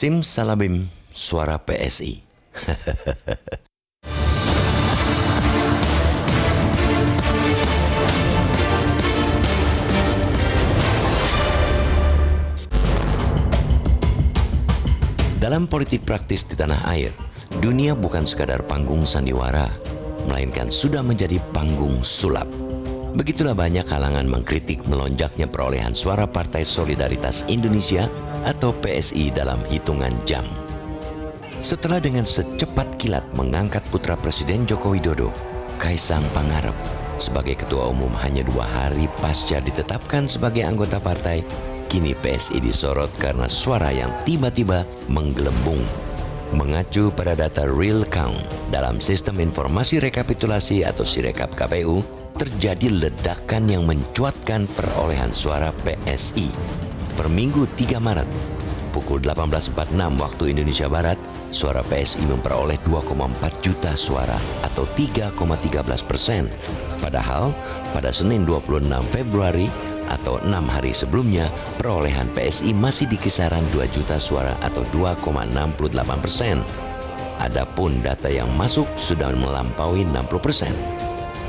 Simsalabim, suara PSI. Dalam politik praktis di tanah air, dunia bukan sekadar panggung sandiwara, melainkan sudah menjadi panggung sulap. Begitulah banyak kalangan mengkritik melonjaknya perolehan suara Partai Solidaritas Indonesia atau PSI dalam hitungan jam. Setelah dengan secepat kilat mengangkat putra Presiden Joko Widodo, Kaisang Pangarep, sebagai ketua umum hanya 2 hari pasca ditetapkan sebagai anggota partai, kini PSI disorot karena suara yang tiba-tiba menggelembung. Mengacu pada data real count dalam sistem informasi rekapitulasi atau Sirekap KPU, terjadi ledakan yang mencuatkan perolehan suara PSI. Per Minggu 3 Maret, pukul 18.46 waktu Indonesia Barat, suara PSI memperoleh 2,4 juta suara atau 3,13%. Padahal pada Senin 26 Februari atau 6 hari sebelumnya, perolehan PSI masih di kisaran 2 juta suara atau 2,68%. Adapun data yang masuk sudah melampaui 60%.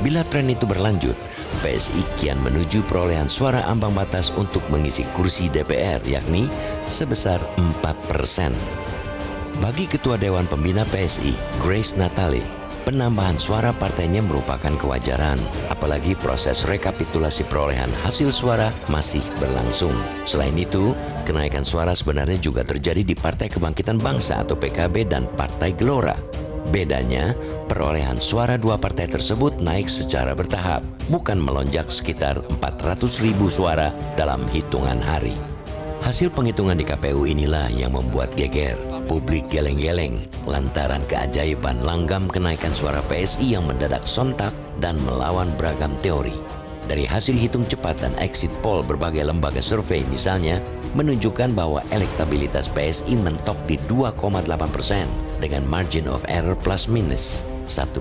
Bila tren itu berlanjut, PSI kian menuju perolehan suara ambang batas untuk mengisi kursi DPR, yakni sebesar 4%. Bagi Ketua Dewan Pembina PSI, Grace Natali, penambahan suara partainya merupakan kewajaran, apalagi proses rekapitulasi perolehan hasil suara masih berlangsung. Selain itu, kenaikan suara sebenarnya juga terjadi di Partai Kebangkitan Bangsa atau PKB dan Partai Gelora. Bedanya, perolehan suara 2 partai tersebut naik secara bertahap, bukan melonjak sekitar 400.000 suara dalam hitungan hari. Hasil penghitungan di KPU inilah yang membuat geger. Publik geleng-geleng lantaran keajaiban langgam kenaikan suara PSI yang mendadak sontak dan melawan beragam teori. Dari hasil hitung cepat dan exit poll berbagai lembaga survei misalnya, menunjukkan bahwa elektabilitas PSI mentok di 2,8% dengan margin of error plus minus 1%.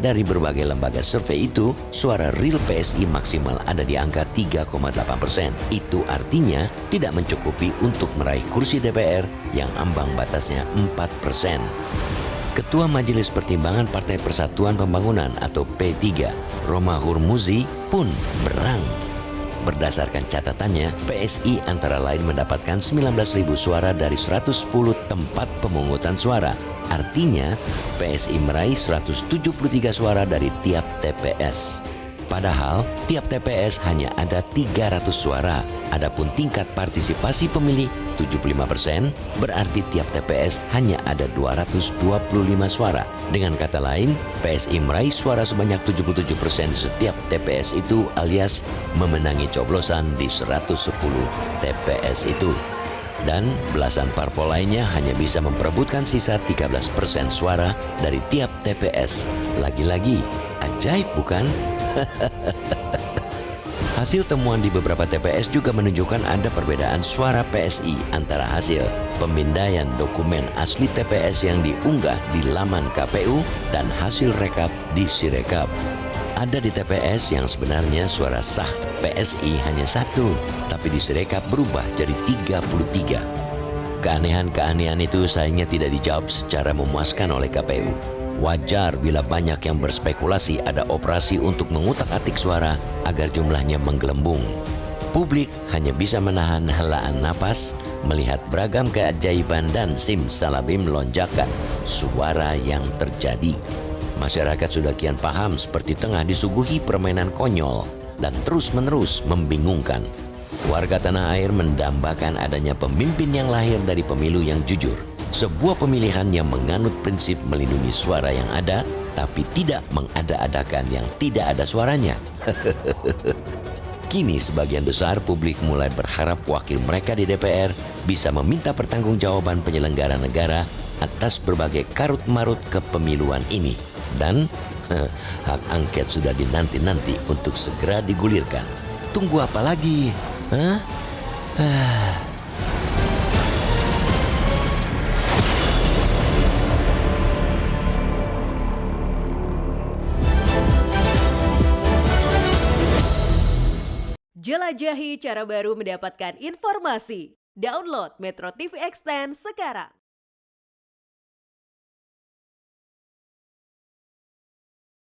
Dari berbagai lembaga survei itu, suara real PSI maksimal ada di angka 3,8%. Itu artinya tidak mencukupi untuk meraih kursi DPR yang ambang batasnya 4%. Ketua Majelis Pertimbangan Partai Persatuan Pembangunan atau P3, Roma Hurmuzi pun berang. Berdasarkan catatannya, PSI antara lain mendapatkan 19.000 suara dari 110 tempat pemungutan suara. Artinya, PSI meraih 173 suara dari tiap TPS. Padahal, tiap TPS hanya ada 300 suara. Adapun tingkat partisipasi pemilih 75%, berarti tiap TPS hanya ada 225 suara. Dengan kata lain, PSI meraih suara sebanyak 77% di setiap TPS itu alias memenangi coblosan di 110 TPS itu. Dan belasan parpol lainnya hanya bisa memperebutkan sisa 13% suara dari tiap TPS. Lagi-lagi, ajaib bukan? Hasil temuan di beberapa TPS juga menunjukkan ada perbedaan suara PSI antara hasil pemindaian dokumen asli TPS yang diunggah di laman KPU dan hasil rekap di Sirekap. Ada di TPS yang sebenarnya suara sah PSI hanya 1, tapi di Sirekap berubah jadi 33. Keanehan-keanehan itu sayangnya tidak dijawab secara memuaskan oleh KPU. Wajar bila banyak yang berspekulasi ada operasi untuk mengutak-atik suara agar jumlahnya menggelembung. Publik hanya bisa menahan helaan napas melihat beragam keajaiban dan simsalabim lonjakan suara yang terjadi. Masyarakat sudah kian paham seperti tengah disuguhi permainan konyol dan terus-menerus membingungkan. Warga tanah air mendambakan adanya pemimpin yang lahir dari pemilu yang jujur. Sebuah pemilihan yang menganut prinsip melindungi suara yang ada, tapi tidak mengada-adakan yang tidak ada suaranya. Kini sebagian besar publik mulai berharap wakil mereka di DPR bisa meminta pertanggungjawaban penyelenggara negara atas berbagai karut-marut kepemiluan ini. Dan hak angket sudah dinanti-nanti untuk segera digulirkan. Tunggu apa lagi? Jelajahi cara baru mendapatkan informasi. Download Metro TV Extend sekarang.